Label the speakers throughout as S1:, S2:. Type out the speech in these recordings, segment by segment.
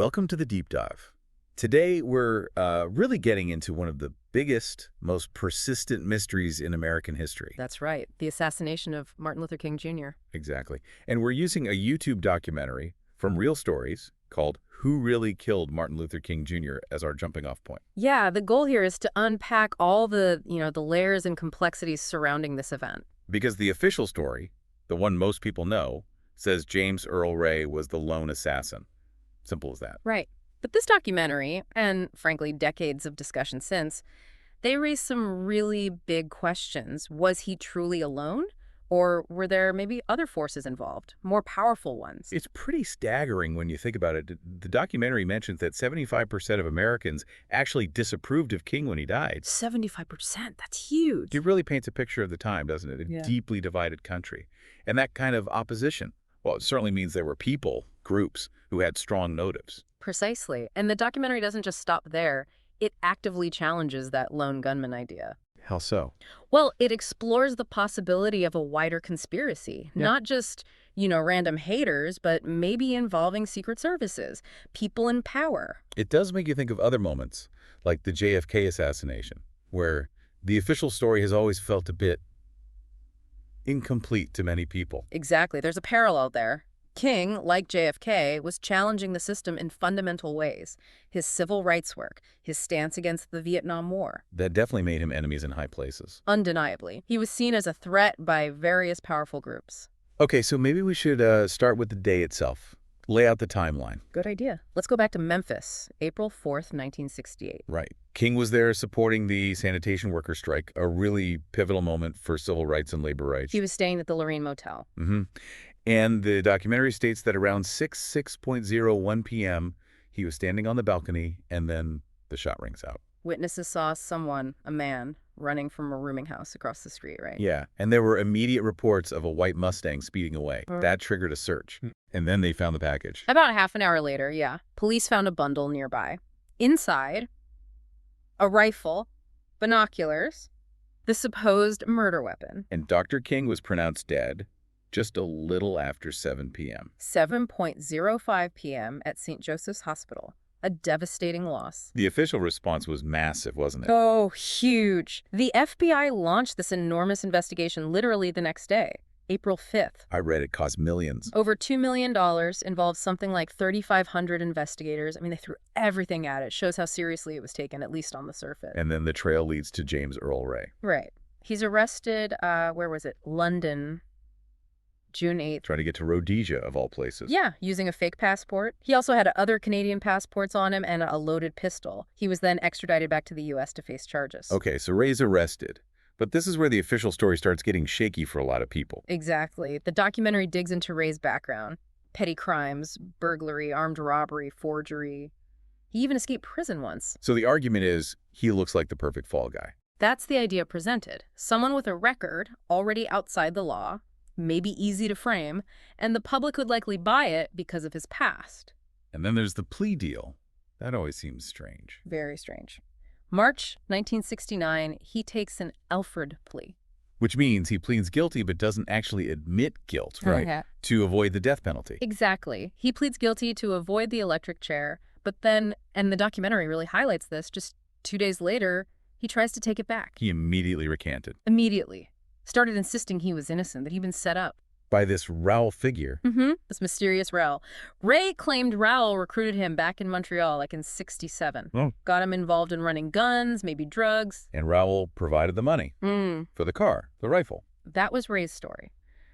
S1: Welcome to the Deep Dive. Today, we're really getting into one of the biggest, most persistent mysteries in American history.
S2: That's right. The assassination of Martin Luther King Jr.
S1: Exactly. And we're using a YouTube documentary from Real Stories called Who Really Killed Martin Luther King Jr. as our jumping off point.
S2: Yeah, the goal here is to unpack all the layers and complexities surrounding this event.
S1: Because the official story, the one most people know, says James Earl Ray was the lone assassin. Simple as that.
S2: Right. But this documentary, and frankly, decades of discussion since, they raise some really big questions. Was he truly alone? Or were there maybe other forces involved, more powerful ones?
S1: It's pretty staggering when you think about it. The documentary mentions that 75% of Americans actually disapproved of King when he died.
S2: 75%, that's huge.
S1: It really paints a picture of the time, doesn't it? A deeply divided country. And that kind of opposition, well, it certainly means there were people, groups, who had strong motives.
S2: Precisely. And the documentary doesn't just stop there. It actively challenges that lone gunman idea.
S1: How so?
S2: Well, it explores the possibility of a wider conspiracy, not just, random haters, but maybe involving secret services, people in power.
S1: It does make you think of other moments, like the JFK assassination, where the official story has always felt a bit incomplete to many people.
S2: Exactly. There's a parallel there. King, like JFK, was challenging the system in fundamental ways. His civil rights work, his stance against the Vietnam War.
S1: That definitely made him enemies in high places.
S2: Undeniably. He was seen as a threat by various powerful groups.
S1: Okay, so maybe we should start with the day itself. Lay out the timeline.
S2: Good idea. Let's go back to Memphis, April 4th, 1968.
S1: Right. King was there supporting the sanitation worker strike, a really pivotal moment for civil rights and labor rights.
S2: He was staying at the Lorraine Motel.
S1: And the documentary states that around 6:01 p.m., he was standing on the balcony, and then the shot rings out.
S2: Witnesses saw someone, a man, running from a rooming house across the street, right?
S1: Yeah, and there were immediate reports of a white Mustang speeding away. That triggered a search. And then they found the package.
S2: About half an hour later, police found a bundle nearby. Inside, a rifle, binoculars, the supposed murder weapon.
S1: And Dr. King was pronounced dead just a little after 7 p.m.
S2: 7:05 p.m. at St. Joseph's Hospital. A devastating loss.
S1: The official response was massive, wasn't it?
S2: Oh, huge. The FBI launched this enormous investigation literally the next day, April 5th.
S1: I read it cost millions.
S2: Over $2 million, involved something like 3,500 investigators. I mean, they threw everything at it. Shows how seriously it was taken, at least on the surface.
S1: And then the trail leads to James Earl Ray.
S2: Right. He's arrested, where was it? London, June 8th.
S1: Trying to get to Rhodesia, of all places.
S2: Yeah, using a fake passport. He also had other Canadian passports on him and a loaded pistol. He was then extradited back to the U.S. to face charges.
S1: Okay, so Ray's arrested. But this is where the official story starts getting shaky for a lot of people.
S2: Exactly. The documentary digs into Ray's background. Petty crimes, burglary, armed robbery, forgery. He even escaped prison once.
S1: So the argument is, he looks like the perfect fall guy.
S2: That's the idea presented. Someone with a record, already outside the law, maybe easy to frame, and the public would likely buy it because of his past.
S1: And then there's the plea deal. That always seems strange.
S2: Very strange. March 1969, he takes an Alford plea.
S1: Which means he pleads guilty but doesn't actually admit guilt, right? To avoid the death penalty.
S2: Exactly. He pleads guilty to avoid the electric chair, but then, and the documentary really highlights this, just 2 days later, he tries to take it back.
S1: He immediately recanted.
S2: Immediately. Started insisting he was innocent, that he'd been set up.
S1: By this Raoul figure.
S2: This mysterious Raoul. Ray claimed Raoul recruited him back in Montreal, like in '67. Got him involved in running guns, maybe drugs.
S1: And Raoul provided the money. For the car, the rifle.
S2: That was Ray's story.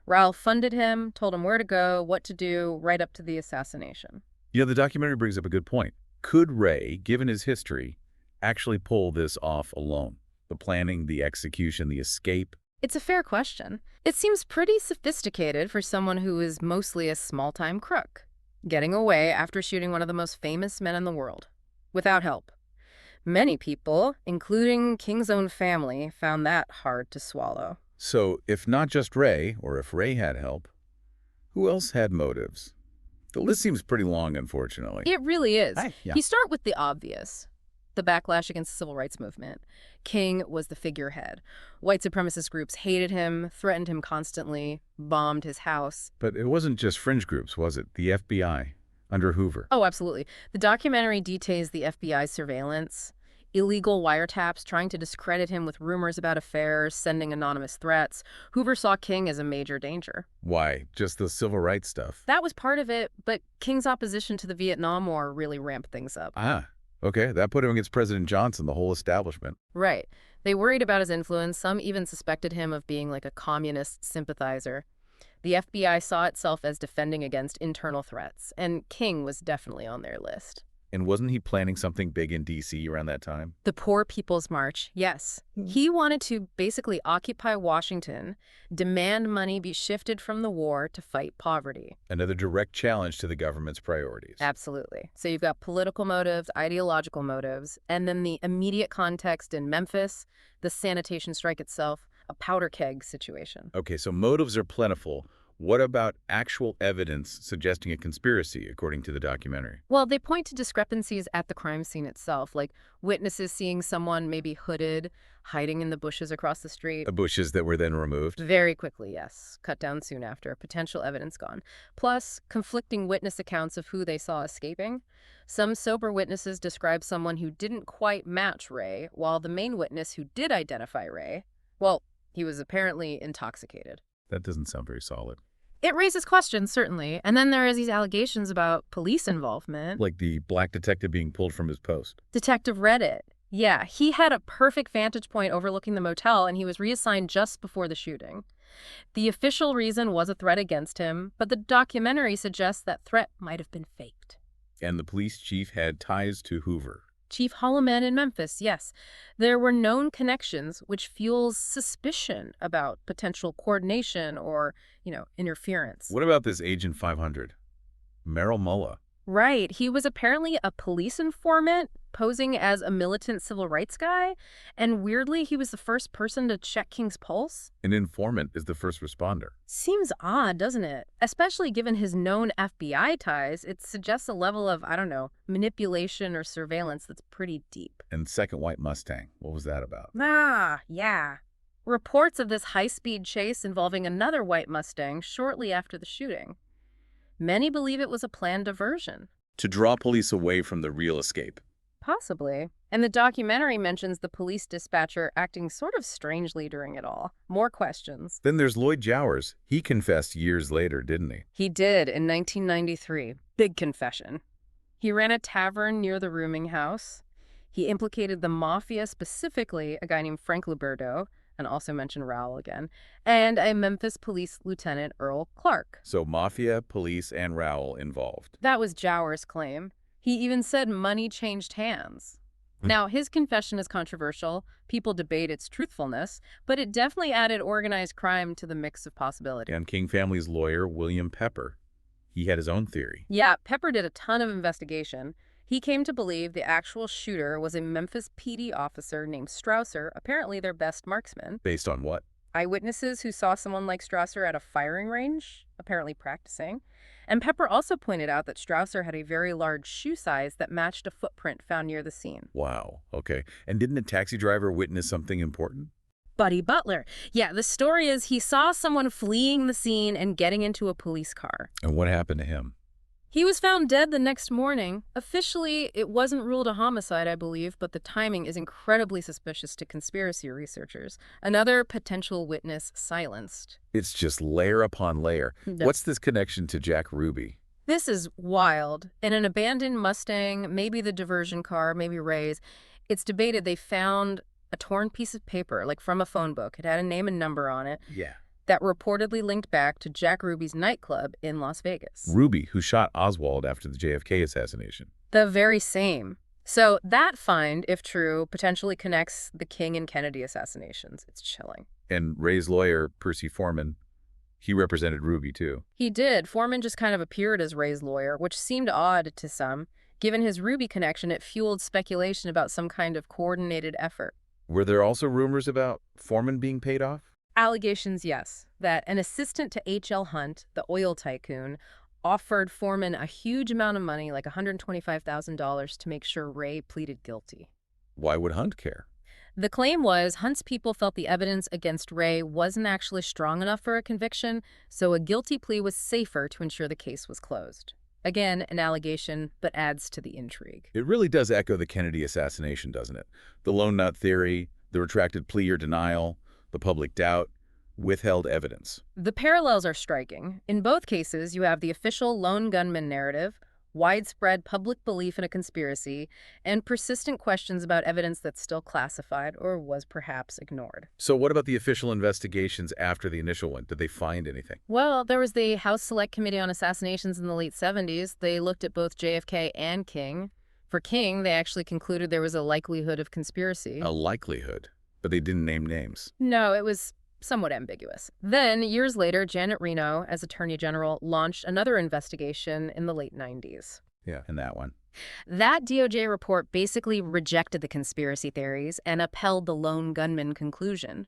S2: Raoul funded him, told him where to go, what to do, right up to the assassination.
S1: The documentary brings up a good point. Could Ray, given his history, actually pull this off alone? The planning, the execution, the escape?
S2: It's a fair question. It seems pretty sophisticated for someone who is mostly a small-time crook, getting away after shooting one of the most famous men in the world, without help. Many people, including King's own family, found that hard to swallow.
S1: So, if not just Ray, or if Ray had help, who else had motives? The list seems pretty long, unfortunately.
S2: It really is.
S1: Yeah.
S2: You start with the obvious. The backlash against the civil rights movement. King was the figurehead. White supremacist groups hated him, threatened him constantly, bombed his house.
S1: But it wasn't just fringe groups, was it? The FBI, under Hoover.
S2: Oh, absolutely. The documentary details the FBI's surveillance, illegal wiretaps, trying to discredit him with rumors about affairs, sending anonymous threats. Hoover saw King as a major danger.
S1: Why? Just the civil rights stuff?
S2: That was part of it, but King's opposition to the Vietnam War really ramped things up.
S1: Ah, okay. That put him against President Johnson, the whole establishment.
S2: Right. They worried about his influence. Some even suspected him of being like a communist sympathizer. The FBI saw itself as defending against internal threats, and King was definitely on their list.
S1: And wasn't he planning something big in D.C. around that time?
S2: The Poor People's March, yes. He wanted to basically occupy Washington, demand money be shifted from the war to fight poverty.
S1: Another direct challenge to the government's priorities.
S2: Absolutely. So you've got political motives, ideological motives, and then the immediate context in Memphis, the sanitation strike itself, a powder keg situation.
S1: Okay, so motives are plentiful. What about actual evidence suggesting a conspiracy, according to the documentary?
S2: Well, they point to discrepancies at the crime scene itself, like witnesses seeing someone maybe hooded, hiding in the bushes across the street.
S1: The bushes that were then removed?
S2: Very quickly, yes. Cut down soon after. Potential evidence gone. Plus, conflicting witness accounts of who they saw escaping. Some sober witnesses describe someone who didn't quite match Ray, while the main witness who did identify Ray, well, he was apparently intoxicated.
S1: That doesn't sound very solid.
S2: It raises questions, certainly. And then there are these allegations about police involvement.
S1: Like the black detective being pulled from his post.
S2: Detective Reddit. Yeah, he had a perfect vantage point overlooking the motel, and he was reassigned just before the shooting. The official reason was a threat against him, but the documentary suggests that threat might have been faked.
S1: And the police chief had ties to Hoover.
S2: Chief Holloman in Memphis, yes. There were known connections, which fuels suspicion about potential coordination or, interference.
S1: What about this Agent 500? Merrill Mullah.
S2: Right. He was apparently a police informant posing as a militant civil rights guy. And weirdly, he was the first person to check King's pulse.
S1: An informant is the first responder.
S2: Seems odd, doesn't it? Especially given his known FBI ties, it suggests a level of, manipulation or surveillance that's pretty deep.
S1: And Second White Mustang, what was that about?
S2: Yeah. Reports of this high-speed chase involving another white Mustang shortly after the shooting. Many believe it was a planned diversion.
S1: To draw police away from the real escape.
S2: Possibly. And the documentary mentions the police dispatcher acting sort of strangely during it all. More questions.
S1: Then there's Lloyd Jowers. He confessed years later, didn't he?
S2: He did in 1993. Big confession. He ran a tavern near the rooming house. He implicated the mafia, specifically a guy named Frank Liberto, and also mentioned Rowell again, and a Memphis police lieutenant, Earl Clark.
S1: So mafia, police, and Rowell involved.
S2: That was Jowers' claim. He even said money changed hands. Now, his confession is controversial. People debate its truthfulness, but it definitely added organized crime to the mix of possibility.
S1: And King family's lawyer, William Pepper, he had his own theory.
S2: Yeah, Pepper did a ton of investigation. He came to believe the actual shooter was a Memphis PD officer named Strausser, apparently their best marksman.
S1: Based on what?
S2: Eyewitnesses who saw someone like Strausser at a firing range, apparently practicing. And Pepper also pointed out that Strausser had a very large shoe size that matched a footprint found near the scene.
S1: Wow, okay. And didn't a taxi driver witness something important?
S2: Buddy Butler. Yeah, the story is he saw someone fleeing the scene and getting into a police car.
S1: And what happened to him?
S2: He was found dead the next morning. Officially, it wasn't ruled a homicide, I believe, but the timing is incredibly suspicious to conspiracy researchers. Another potential witness silenced.
S1: It's just layer upon layer.
S2: No.
S1: What's this connection to Jack Ruby?
S2: This is wild. In an abandoned Mustang, maybe the diversion car, maybe Ray's, it's debated they found a torn piece of paper, like from a phone book. It had a name and number on it.
S1: Yeah.
S2: That reportedly linked back to Jack Ruby's nightclub in Las Vegas.
S1: Ruby, who shot Oswald after the JFK assassination.
S2: The very same. So that find, if true, potentially connects the King and Kennedy assassinations. It's chilling.
S1: And Ray's lawyer, Percy Foreman, he represented Ruby too.
S2: He did. Foreman just kind of appeared as Ray's lawyer, which seemed odd to some. Given his Ruby connection, it fueled speculation about some kind of coordinated effort.
S1: Were there also rumors about Foreman being paid off?
S2: Allegations, yes, that an assistant to H.L. Hunt, the oil tycoon, offered Foreman a huge amount of money, like $125,000, to make sure Ray pleaded guilty.
S1: Why would Hunt care?
S2: The claim was Hunt's people felt the evidence against Ray wasn't actually strong enough for a conviction, so a guilty plea was safer to ensure the case was closed. Again, an allegation, but adds to the intrigue.
S1: It really does echo the Kennedy assassination, doesn't it? The lone nut theory, the retracted plea or denial, the public doubt, withheld evidence.
S2: The parallels are striking. In both cases, you have the official lone gunman narrative, widespread public belief in a conspiracy, and persistent questions about evidence that's still classified or was perhaps ignored.
S1: So what about the official investigations after the initial one? Did they find anything?
S2: Well, there was the House Select Committee on Assassinations in the late 70s. They looked at both JFK and King. For King, they actually concluded there was a likelihood of conspiracy.
S1: A likelihood, but they didn't name names.
S2: No, it was somewhat ambiguous. Then, years later, Janet Reno, as Attorney General, launched another investigation in the late 90s.
S1: Yeah, and that one.
S2: That DOJ report basically rejected the conspiracy theories and upheld the lone gunman conclusion.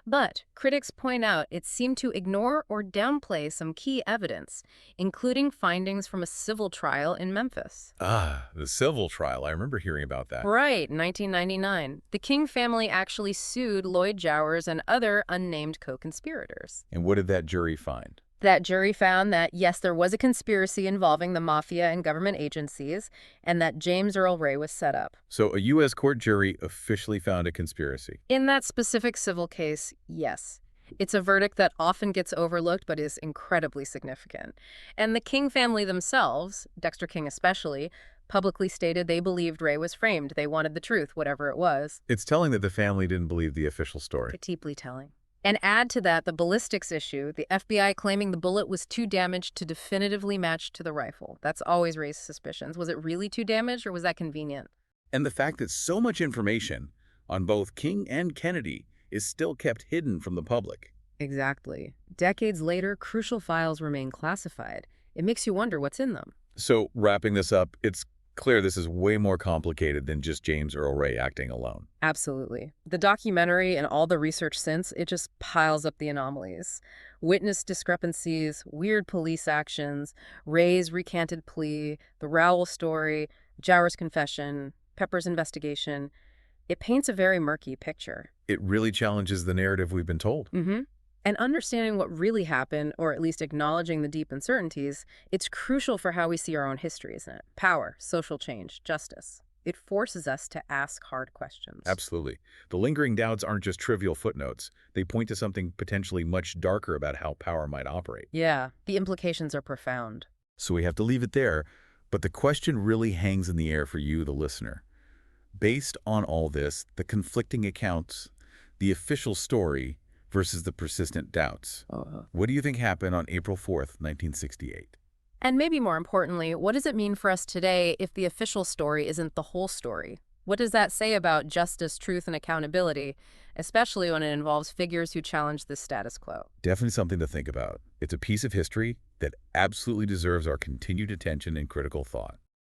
S2: But critics point out it seemed to ignore or downplay some key evidence, including findings from a civil trial in Memphis.
S1: Ah, the civil trial. I remember hearing about that.
S2: Right, 1999. The King family actually sued Lloyd Jowers and other unnamed co-conspirators.
S1: And what did that jury find?
S2: That jury found that, yes, there was a conspiracy involving the mafia and government agencies, and that James Earl Ray was set up.
S1: So a U.S. court jury officially found a conspiracy.
S2: In that specific civil case, yes. It's a verdict that often gets overlooked but is incredibly significant. And the King family themselves, Dexter King especially, publicly stated they believed Ray was framed. They wanted the truth, whatever it was.
S1: It's telling that the family didn't believe the official story.
S2: Deeply telling. And add to that the ballistics issue, the FBI claiming the bullet was too damaged to definitively match to the rifle. That's always raised suspicions. Was it really too damaged, or was that convenient?
S1: And the fact that so much information on both King and Kennedy is still kept hidden from the public.
S2: Exactly. Decades later, crucial files remain classified. It makes you wonder what's in them.
S1: So wrapping this up, it's clear this is way more complicated than just James Earl Ray acting alone.
S2: Absolutely. The documentary and all the research since, it just piles up the anomalies. Witness discrepancies, weird police actions, Ray's recanted plea, the Rowell story, Jowers' confession, Pepper's investigation. It paints a very murky picture.
S1: It really challenges the narrative we've been told.
S2: And understanding what really happened, or at least acknowledging the deep uncertainties, it's crucial for how we see our own history, isn't it? Power, social change, justice. It forces us to ask hard questions.
S1: Absolutely. The lingering doubts aren't just trivial footnotes. They point to something potentially much darker about how power might operate.
S2: Yeah, the implications are profound.
S1: So we have to leave it there, but the question really hangs in the air for you, the listener. Based on all this, the conflicting accounts, the official story, versus the persistent doubts. What do you think happened on April 4th, 1968?
S2: And maybe more importantly, what does it mean for us today if the official story isn't the whole story? What does that say about justice, truth, and accountability, especially when it involves figures who challenge the status quo?
S1: Definitely something to think about. It's a piece of history that absolutely deserves our continued attention and critical thought.